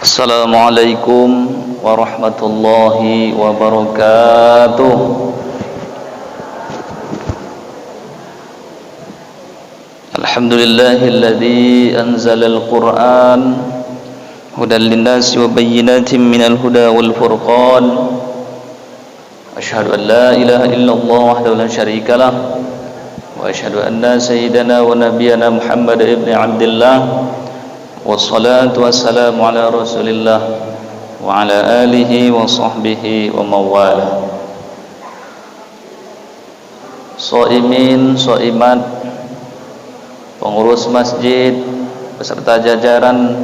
Assalamualaikum warahmatullahi wabarakatuh. Alhamdulillahilladzi anzalal Qur'an hudan linnasi wa bayyinatin minal huda wal furqan. Asyhadu an la ilaha illallah wahdahu la syarikalah wa asyhadu anna sayyidana wa nabiyyana Muhammad ibn Abdullah wassalatu wassalamu ala rasulillah wa ala alihi wa sahbihi wa mawala. Shaimin, shaimat, pengurus masjid beserta jajaran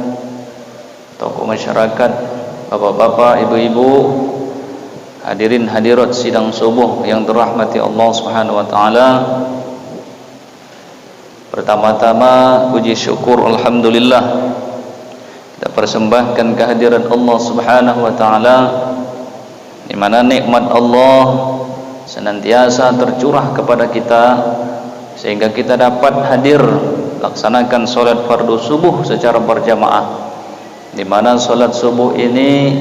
tokoh masyarakat, bapak-bapak, ibu-ibu, hadirin hadirat sidang subuh yang dirahmati Allah Subhanahu wa taala. Pertama-tama puji syukur alhamdulillah kita persembahkan kehadiran Allah Subhanahu wa taala, di mana nikmat Allah senantiasa tercurah kepada kita sehingga kita dapat hadir laksanakan salat fardu subuh secara berjamaah, di mana salat subuh ini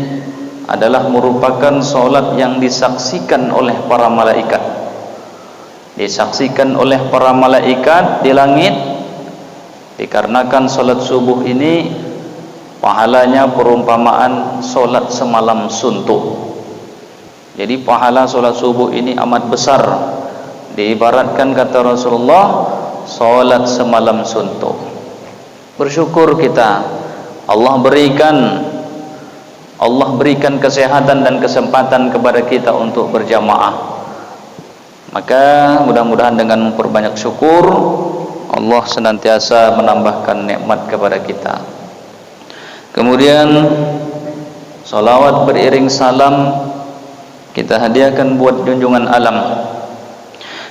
adalah merupakan salat yang disaksikan oleh para malaikat. Disaksikan oleh para malaikat di langit, dikarenakan salat subuh ini pahalanya perumpamaan salat semalam suntuk. Jadi pahala salat subuh ini amat besar. Diibaratkan kata Rasulullah, salat semalam suntuk. Bersyukur kita, Allah berikan kesehatan dan kesempatan kepada kita untuk berjamaah. Maka mudah-mudahan dengan memperbanyak syukur, Allah senantiasa menambahkan nikmat kepada kita. Kemudian salawat beriring salam kita hadiahkan buat junjungan alam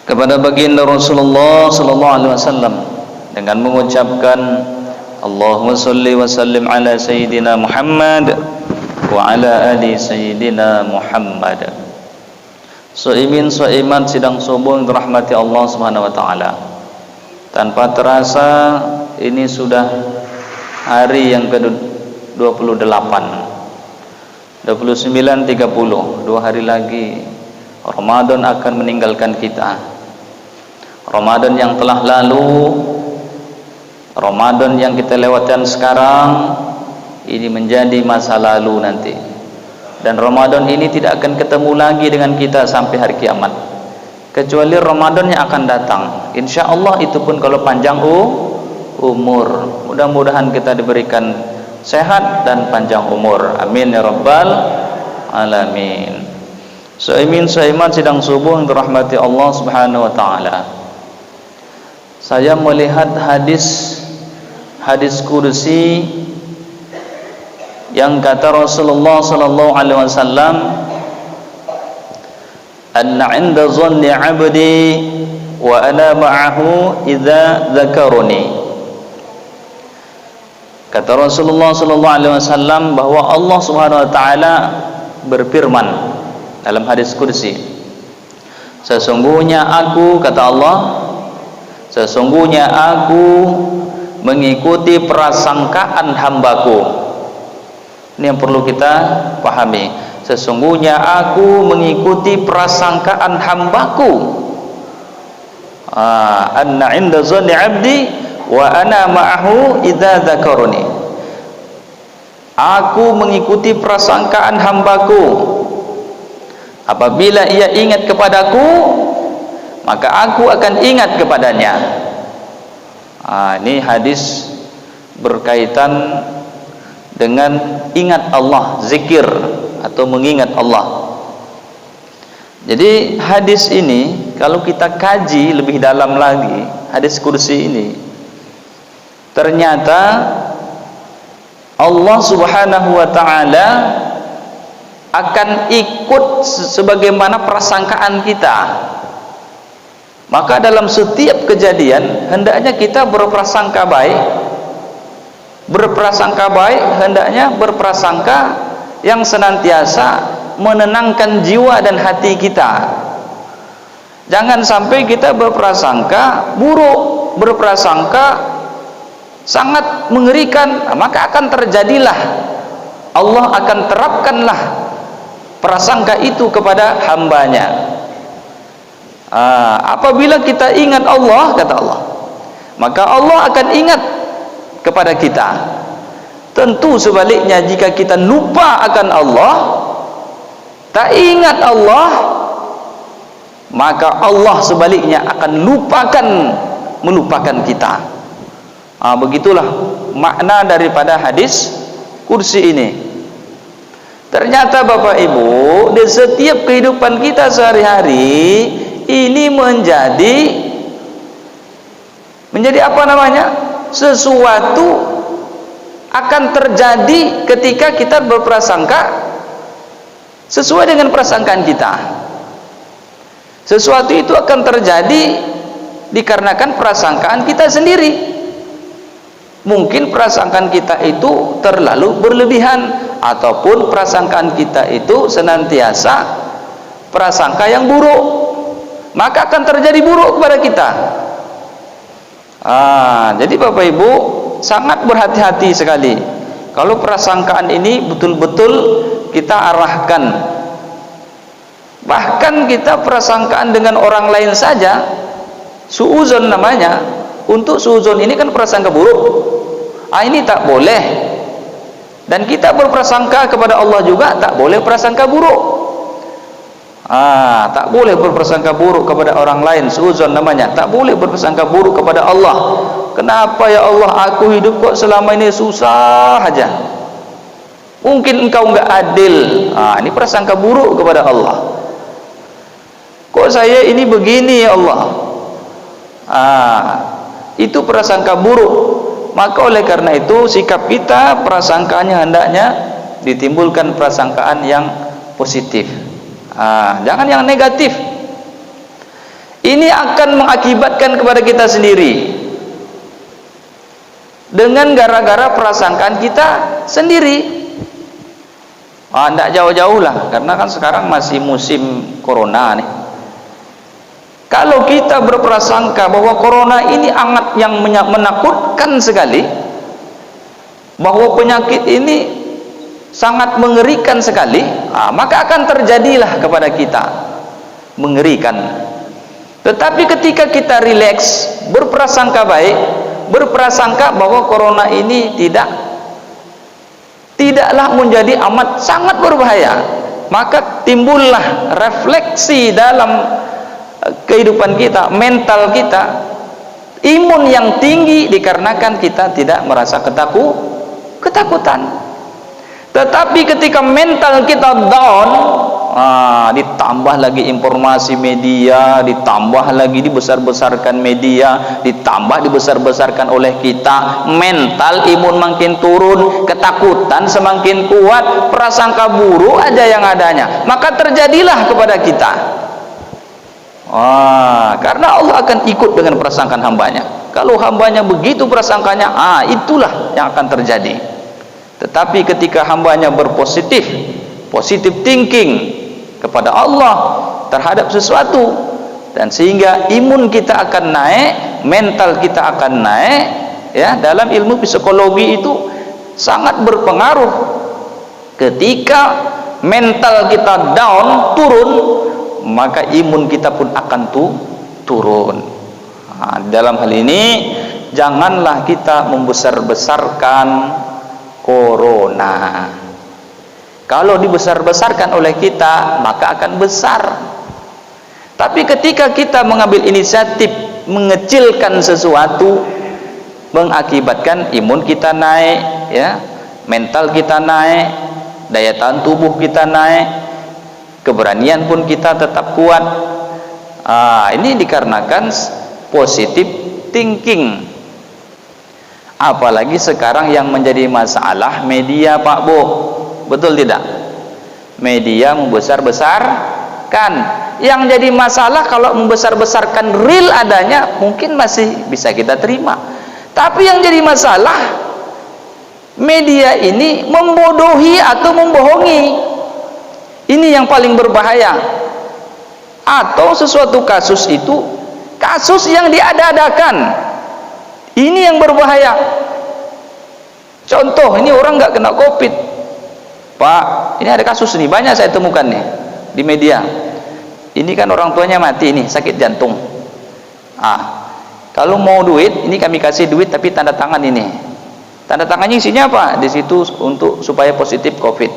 kepada baginda Rasulullah sallallahu alaihi wasallam dengan mengucapkan Allahumma shalli wa sallim ala sayyidina Muhammad wa ala ali sayyidina Muhammad. Shaimin, shaimat sidang subuh yang dirahmati Allah Subhanahu wa taala. Tanpa terasa ini sudah hari yang ke-28. 29, 30, 2 hari lagi Ramadan akan meninggalkan kita. Ramadan yang telah lalu, Ramadan yang kita lewatkan sekarang ini menjadi masa lalu nanti. Dan Ramadan ini tidak akan ketemu lagi dengan kita sampai hari kiamat, kecuali Ramadan yang akan datang. Insya Allah itu pun kalau panjang umur. Mudah-mudahan kita diberikan sehat dan panjang umur. Amin ya rabbal alamin. Shaimin, shaimat sidang subuh yang dirahmati Allah Subhanahu wa taala. Saya melihat hadis kursi yang kata Rasulullah sallallahu alaihi wasallam, anna 'inda dhanni 'abdi wa ana ma'ahu idza dzakaruni. Kata Rasulullah sallallahu alaihi wasallam bahwa Allah Subhanahu wa taala berfirman dalam hadis kursi, sesungguhnya aku, kata Allah, sesungguhnya aku mengikuti prasangkaan hambaku. Ini yang perlu kita pahami. Sesungguhnya aku mengikuti prasangkaan hambaku. Anna 'inda dhanni 'abdi wa ana ma'ahu idza dzakaruni. Aku mengikuti prasangkaan hambaku. Apabila ia ingat kepadaku, maka aku akan ingat kepadanya. Ini hadis berkaitan dengan ingat Allah, zikir atau mengingat Allah. Jadi hadis ini kalau kita kaji lebih dalam lagi, hadis kursi ini, ternyata Allah Subhanahu wa taala akan ikut sebagaimana prasangkaan kita. Maka dalam setiap kejadian hendaknya kita berprasangka baik. Berprasangka baik hendaknya berprasangka yang senantiasa menenangkan jiwa dan hati kita. Jangan sampai kita berprasangka buruk, berprasangka sangat mengerikan, maka akan terjadilah Allah akan terapkanlah prasangka itu kepada hambanya. Apabila kita ingat Allah, kata Allah, maka Allah akan ingat kepada kita. Tentu sebaliknya, jika kita lupa akan Allah, tak ingat Allah, maka Allah sebaliknya akan melupakan kita. Begitulah makna daripada hadis kursi ini. Ternyata Bapak Ibu, di setiap kehidupan kita sehari-hari ini menjadi apa namanya? Sesuatu akan terjadi ketika kita berprasangka sesuai dengan prasangkaan kita. Sesuatu itu akan terjadi dikarenakan prasangkaan kita sendiri. Mungkin prasangkaan kita itu terlalu berlebihan, ataupun prasangkaan kita itu senantiasa prasangka yang buruk, maka akan terjadi buruk kepada kita. Jadi Bapak Ibu sangat berhati-hati sekali kalau prasangkaan ini betul-betul kita arahkan. Bahkan kita prasangkaan dengan orang lain saja, suuzon namanya. Untuk suuzon ini kan prasangka buruk. Ini tak boleh. Dan kita berprasangka kepada Allah juga tak boleh prasangka buruk. Tak boleh berprasangka buruk kepada orang lain, suuzon namanya. Tak boleh berprasangka buruk kepada Allah. Kenapa ya Allah, aku hidup kok selama ini susah aja. Mungkin engkau enggak adil. Ini prasangka buruk kepada Allah. Kok saya ini begini ya Allah. Itu prasangka buruk. Maka oleh karena itu sikap kita, prasangkaannya hendaknya ditimbulkan prasangkaan yang positif. Jangan yang negatif. Ini akan mengakibatkan kepada kita sendiri. Dengan gara-gara prasangkaan kita sendiri. Tidak jauh-jauh lah, karena kan sekarang masih musim corona nih. Kalau kita berprasangka bahwa corona ini sangat yang menakutkan sekali, bahwa penyakit ini sangat mengerikan sekali, maka akan terjadilah kepada kita mengerikan. Tetapi ketika kita rileks, berprasangka baik, berprasangka bahwa corona ini tidaklah menjadi amat sangat berbahaya, maka timbullah refleksi dalam kehidupan kita, mental kita, imun yang tinggi, dikarenakan kita tidak merasa ketakutan. Tetapi ketika mental kita down, ditambah lagi informasi media, ditambah lagi dibesar-besarkan media, ditambah dibesar-besarkan oleh kita, mental imun makin turun, ketakutan semakin kuat, prasangka buruk aja yang adanya, maka terjadilah kepada kita. Karena Allah akan ikut dengan prasangkaan hambanya. Kalau hambanya begitu prasangkanya, itulah yang akan terjadi. Tetapi ketika hambanya berpositif, positive thinking kepada Allah terhadap sesuatu, dan sehingga imun kita akan naik, mental kita akan naik, ya, dalam ilmu psikologi itu sangat berpengaruh. Ketika mental kita down, turun, maka imun kita pun akan turun. Dalam hal ini janganlah kita membesar-besarkan corona. Kalau dibesar-besarkan oleh kita, maka akan besar. Tapi ketika kita mengambil inisiatif mengecilkan sesuatu, mengakibatkan imun kita naik, ya, mental kita naik, daya tahan tubuh kita naik, keberanian pun kita tetap kuat. Ini dikarenakan positive thinking. Apalagi sekarang yang menjadi masalah media, Pak Bu, betul tidak? Media membesar-besarkan. Yang jadi masalah kalau membesar-besarkan real adanya, mungkin masih bisa kita terima. Tapi yang jadi masalah, media ini membodohi atau membohongi. Ini yang paling berbahaya. Atau sesuatu kasus itu kasus yang diada-adakan. Ini yang berbahaya. Contoh, ini orang nggak kena COVID, Pak, ini ada kasus nih, banyak saya temukan nih di media. Ini kan orang tuanya mati nih, sakit jantung. Kalau mau duit, ini kami kasih duit tapi tanda tangan ini. Tanda tangannya isinya apa? Di situ untuk supaya positif COVID.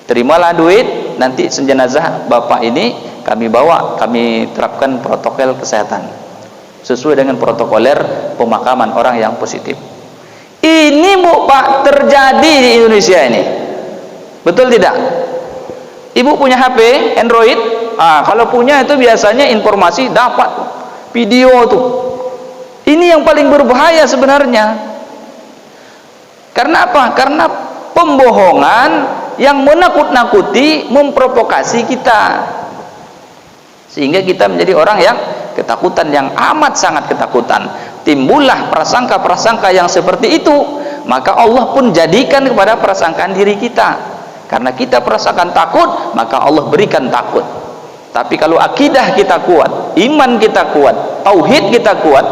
Terimalah duit, nanti jenazah bapak ini kami bawa, kami terapkan protokol kesehatan sesuai dengan protokoler pemakaman orang yang positif. Ini Bu Pak terjadi di Indonesia ini. Betul tidak? Ibu punya HP Android? Kalau punya itu biasanya informasi dapat video tuh. Ini yang paling berbahaya sebenarnya. Karena apa? Karena pembohongan yang menakut-nakuti, memprovokasi kita, sehingga kita menjadi orang yang ketakutan, yang amat sangat ketakutan. Timbullah prasangka-prasangka yang seperti itu, maka Allah pun jadikan kepada prasangkaan diri kita. Karena kita perasaan takut, maka Allah berikan takut. Tapi kalau akidah kita kuat, iman kita kuat, tauhid kita kuat,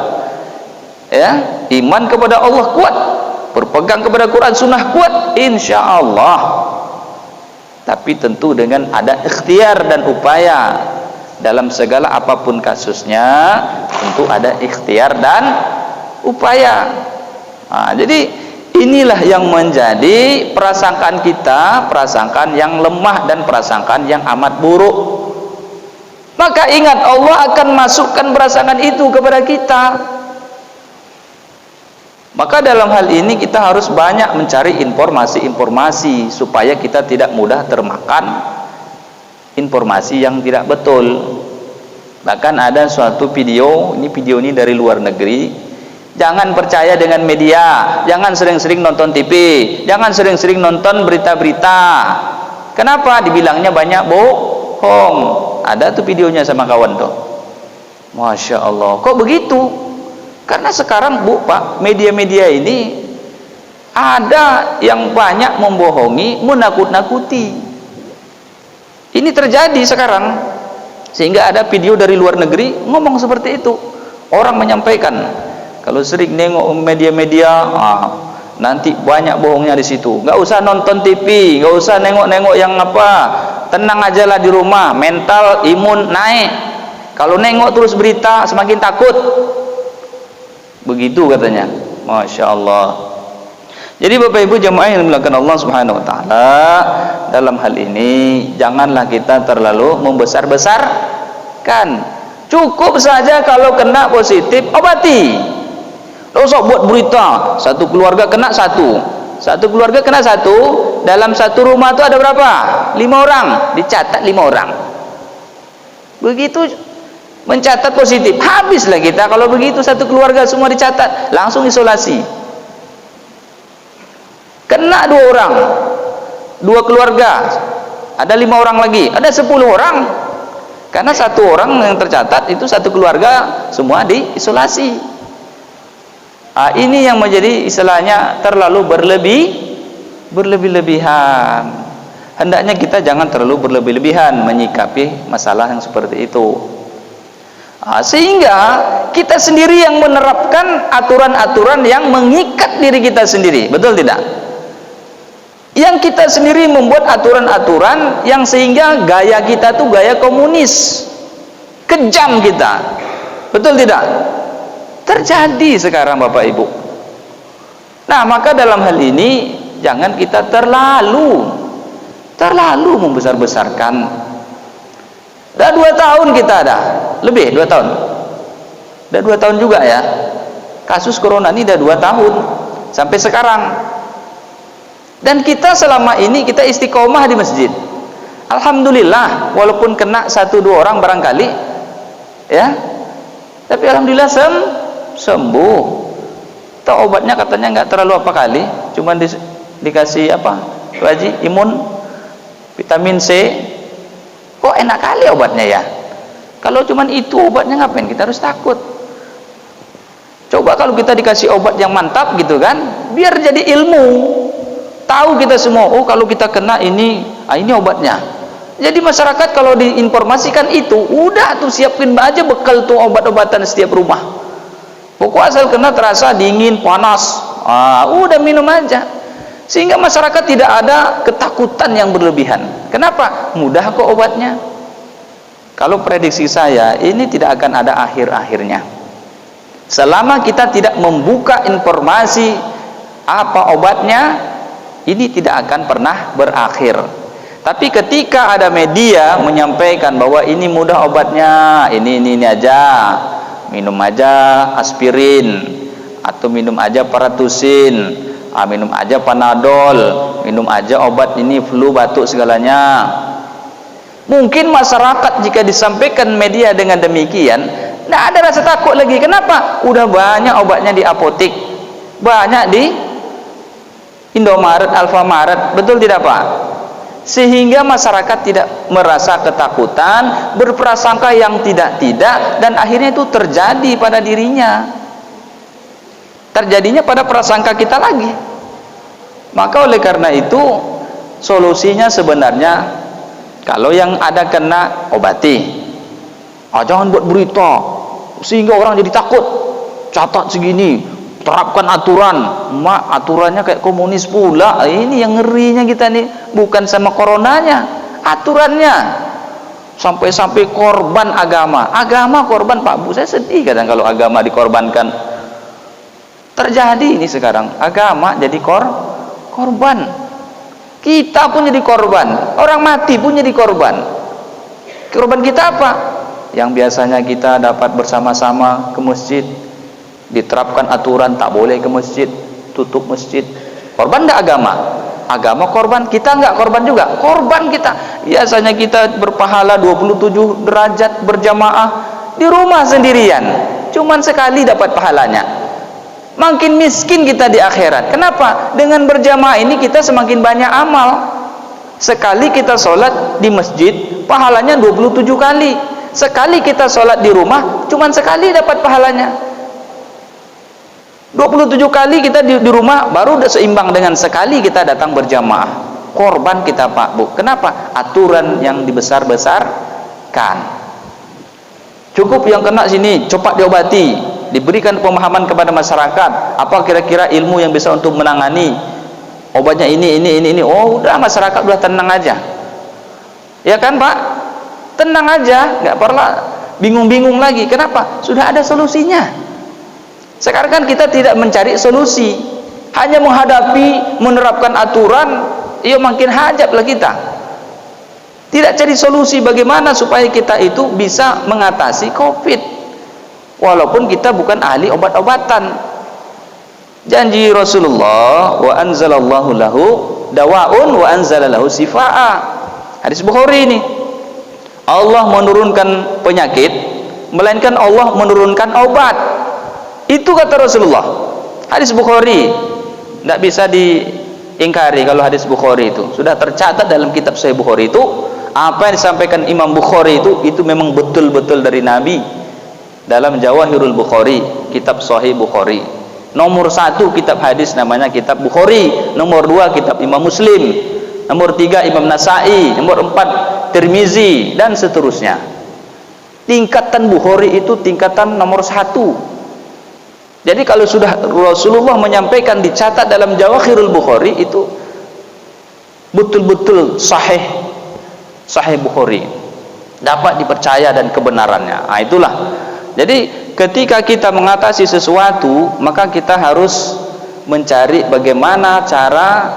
ya, iman kepada Allah kuat, berpegang kepada Quran Sunnah kuat, insya Allah. Tapi tentu dengan ada ikhtiar dan upaya. Dalam segala apapun kasusnya, tentu ada ikhtiar dan upaya. Jadi inilah yang menjadi prasangkaan kita, prasangkaan yang lemah dan prasangkaan yang amat buruk. Maka ingat, Allah akan masukkan prasangkaan itu kepada kita. Maka dalam hal ini kita harus banyak mencari informasi-informasi supaya kita tidak mudah termakan informasi yang tidak betul. Bahkan ada suatu video ini dari luar negeri. Jangan percaya dengan media, jangan sering-sering nonton TV, jangan sering-sering nonton berita-berita. Kenapa? Dibilangnya banyak bohong. Ada tuh videonya sama kawan tuh. Masya Allah, kok begitu? Karena sekarang Bu Pak, media-media ini ada yang banyak membohongi, menakut-nakuti. Ini terjadi sekarang, sehingga ada video dari luar negeri ngomong seperti itu. Orang menyampaikan, kalau sering nengok media-media, nanti banyak bohongnya di situ. Nggak usah nonton TV, nggak usah nengok-nengok yang apa, tenang aja lah di rumah, mental imun naik. Kalau nengok terus berita semakin takut. Begitu katanya. Masya Allah. Jadi Bapak Ibu jemaah yang dimuliakan Allah Subhanahu wa taala, dalam hal ini janganlah kita terlalu membesar-besarkan. Cukup saja kalau kena positif, obati. Tidak usah buat berita, satu keluarga kena satu keluarga kena satu, dalam satu rumah itu ada berapa? 5 orang, dicatat 5 orang. Begitu mencatat positif, habislah kita. Kalau begitu satu keluarga semua dicatat, langsung isolasi. Kena 2 orang, 2 keluarga, ada 5 orang lagi, ada 10 orang. Karena 1 orang yang tercatat itu satu keluarga semua diisolasi. Ini yang menjadi istilahnya terlalu berlebih-lebihan. Hendaknya kita jangan terlalu berlebih-lebihan menyikapi masalah yang seperti itu. Sehingga kita sendiri yang menerapkan aturan-aturan yang mengikat diri kita sendiri. Betul tidak? Yang kita sendiri membuat aturan-aturan yang sehingga gaya kita tuh gaya komunis, kejam kita. Betul tidak? Terjadi sekarang Bapak Ibu. Nah, maka dalam hal ini jangan kita terlalu membesar-besarkan. Dah 2 tahun kita ada, lebih 2 tahun. Dah 2 tahun juga ya. Kasus corona ini dah 2 tahun sampai sekarang. Dan kita selama ini kita istiqomah di masjid. Alhamdulillah, walaupun kena 1-2 orang barangkali, ya, tapi alhamdulillah sembuh. Tahu obatnya katanya nggak terlalu apa kali, cuma dikasih apa, Pak Haji, imun, vitamin C. Kok enak kali obatnya ya? Kalau cuma itu obatnya, ngapain kita harus takut? Coba kalau kita dikasih obat yang mantap gitu kan, biar jadi ilmu. Tahu kita semua, oh kalau kita kena ini obatnya. Jadi masyarakat kalau diinformasikan itu, udah tuh siapin aja bekal tuh obat-obatan setiap rumah. Pokok asal kena terasa dingin, panas, udah minum aja. Sehingga masyarakat tidak ada ketakutan ketakutan yang berlebihan. Kenapa? Mudah kok obatnya. Kalau prediksi saya, ini tidak akan ada akhir-akhirnya. Selama kita tidak membuka informasi apa obatnya, ini tidak akan pernah berakhir. Tapi ketika ada media menyampaikan bahwa ini mudah obatnya, ini aja, minum aja aspirin, atau minum aja paratusin, minum aja panadol, minum aja obat ini flu, batuk segalanya. Mungkin masyarakat jika disampaikan media dengan demikian, tidak ada rasa takut lagi. Kenapa? Udah banyak obatnya di apotek, banyak di Indomaret, Alfamaret, betul tidak Pak? Sehingga masyarakat tidak merasa ketakutan, berprasangka yang tidak-tidak, dan akhirnya itu terjadi pada dirinya. Terjadinya pada prasangka kita lagi. Maka oleh karena itu, solusinya sebenarnya, kalau yang ada kena, obati. Jangan buat berita sehingga orang jadi takut. Catat segini, terapkan aturan. Aturannya kayak komunis pula. Ini yang ngerinya kita nih, bukan sama coronanya, aturannya. Sampai-sampai korban agama korban, Pak Bu. Saya sedih kadang kalau agama dikorbankan. Terjadi ini sekarang, agama jadi korban. Kita pun jadi korban, orang mati pun jadi korban. Korban kita apa? Yang biasanya kita dapat bersama-sama ke masjid, diterapkan aturan tak boleh ke masjid, tutup masjid. Korban enggak agama? Agama korban, kita enggak korban juga? Korban kita. Biasanya kita berpahala 27 derajat berjamaah di rumah sendirian, cuman sekali dapat pahalanya. Makin miskin kita di akhirat. Kenapa? Dengan berjamaah ini kita semakin banyak amal. Sekali kita sholat di masjid, pahalanya 27 kali. Sekali kita sholat di rumah, cuman sekali dapat pahalanya. 27 kali kita di rumah, baru udah seimbang dengan sekali kita datang berjamaah. Korban kita Pak Bu. Kenapa? Aturan yang dibesar-besarkan. Cukup yang kena sini, cepat diobati. Diberikan pemahaman kepada masyarakat apa kira-kira ilmu yang bisa untuk menangani obatnya ini. Oh udah, masyarakat udah tenang aja, ya kan Pak? Tenang aja, nggak perlu bingung-bingung lagi. Kenapa? Sudah ada solusinya. Sekarang kan kita tidak mencari solusi, hanya menghadapi, menerapkan aturan. Ya makin hajatlah kita, tidak cari solusi bagaimana supaya kita itu bisa mengatasi COVID. Walaupun kita bukan ahli obat-obatan. Janji Rasulullah, wa anzalallahu lahu dawaun wa anzalalahu sifaa. Hadis Bukhari ini. Allah menurunkan penyakit, melainkan Allah menurunkan obat. Itu kata Rasulullah. Hadis Bukhari. Tidak bisa diingkari kalau hadis Bukhari itu. Sudah tercatat dalam kitab Sahih Bukhari itu. Apa yang disampaikan Imam Bukhari itu memang betul-betul dari Nabi. Dalam Jawahirul Bukhari, kitab Sahih Bukhari, nomor 1 kitab hadis namanya kitab Bukhari, nomor 2 kitab Imam Muslim, nomor 3 Imam Nasai, nomor 4 Tirmizi, dan seterusnya. Tingkatan Bukhari itu tingkatan nomor 1. Jadi kalau sudah Rasulullah menyampaikan, dicatat dalam Jawahirul Bukhari, itu betul-betul sahih Bukhari, dapat dipercaya dan kebenarannya. Itulah. Jadi ketika kita mengatasi sesuatu, maka kita harus mencari bagaimana cara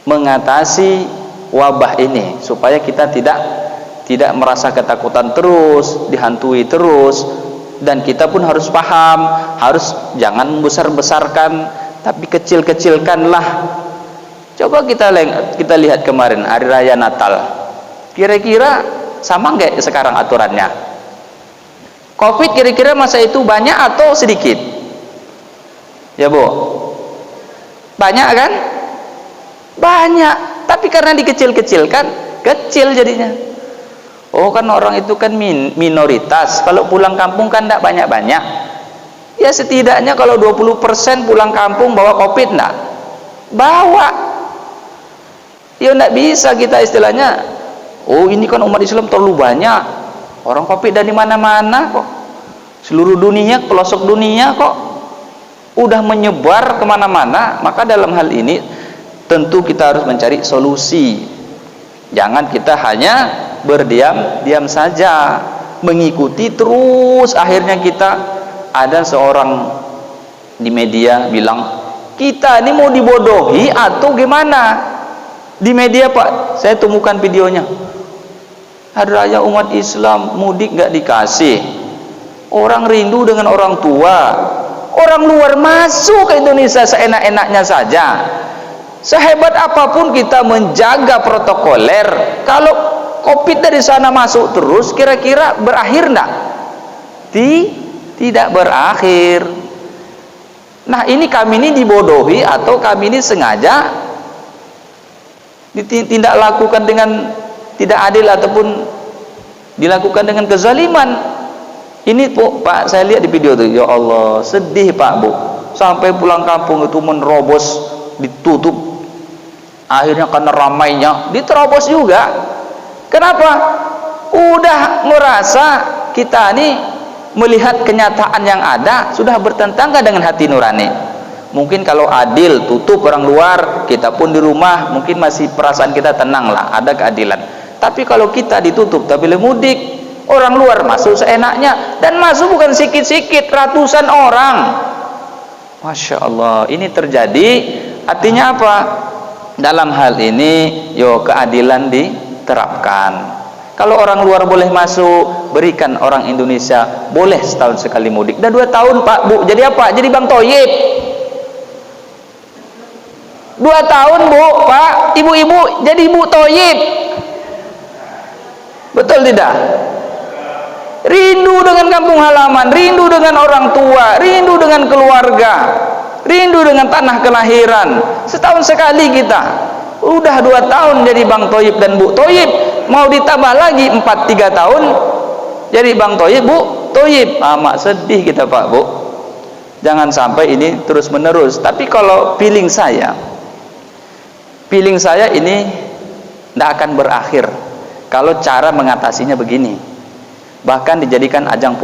mengatasi wabah ini supaya kita tidak merasa ketakutan terus, dihantui terus, dan kita pun harus paham, harus jangan membesar-besarkan, tapi kecil-kecilkanlah. Coba kita lihat kemarin hari raya Natal, kira-kira sama nggak sekarang aturannya? COVID kira-kira masa itu banyak atau sedikit? Ya Bu, banyak kan? Banyak, tapi karena dikecil-kecilkan, kecil jadinya. Oh kan orang itu kan minoritas, kalau pulang kampung kan tidak banyak-banyak. Ya setidaknya kalau 20% pulang kampung bawa COVID, enggak? Bawa. Ya tidak bisa kita istilahnya, oh ini kan umat Islam terlalu banyak, orang COVID dari mana-mana kok, seluruh dunia, pelosok dunia kok, udah menyebar kemana-mana. Maka dalam hal ini tentu kita harus mencari solusi. Jangan kita hanya berdiam saja, mengikuti terus. Akhirnya kita, ada seorang di media bilang, kita ini mau dibodohi atau gimana? Di media Pak, saya temukan videonya. Hari raya umat Islam mudik nggak dikasih. Orang rindu dengan orang tua. Orang luar masuk ke Indonesia seenak-enaknya saja. Sehebat apapun kita menjaga protokoler, kalau COVID dari sana masuk terus, kira-kira berakhir enggak? Tidak berakhir. Nah, ini kami ini dibodohi atau kami ini sengaja ditindak lakukan dengan tidak adil ataupun dilakukan dengan kezaliman. Ini Pak, saya lihat di video itu, ya Allah, sedih Pak Bu. Sampai pulang kampung itu menerobos, ditutup. Akhirnya karena ramainya diterobos juga. Kenapa? Udah merasa kita ini melihat kenyataan yang ada sudah bertentangan dengan hati nurani. Mungkin kalau adil tutup orang luar, kita pun di rumah mungkin masih perasaan kita tenang lah, ada keadilan. Tapi kalau kita ditutup tak boleh mudik, orang luar masuk seenaknya, dan masuk bukan sikit-sikit, ratusan orang. Masya Allah, ini terjadi. Artinya apa? Dalam hal ini keadilan diterapkan. Kalau orang luar boleh masuk, berikan orang Indonesia boleh setahun sekali mudik. Dah 2 tahun Pak Bu, jadi apa? Jadi Bang Toyib. 2 tahun Bu, Pak, ibu-ibu jadi Ibu Toyib. Betul tidak? Rindu dengan kampung halaman, rindu dengan orang tua, rindu dengan keluarga, rindu dengan tanah kelahiran. Setahun sekali kita. Udah 2 tahun jadi Bang Toyib dan Bu Toyib, mau ditambah lagi 4-3 tahun jadi Bang Toyib, Bu Toyib. Amat sedih kita Pak Bu. Jangan sampai ini terus menerus. Tapi kalau feeling saya ini tidak akan berakhir kalau cara mengatasinya begini. Bahkan dijadikan ajang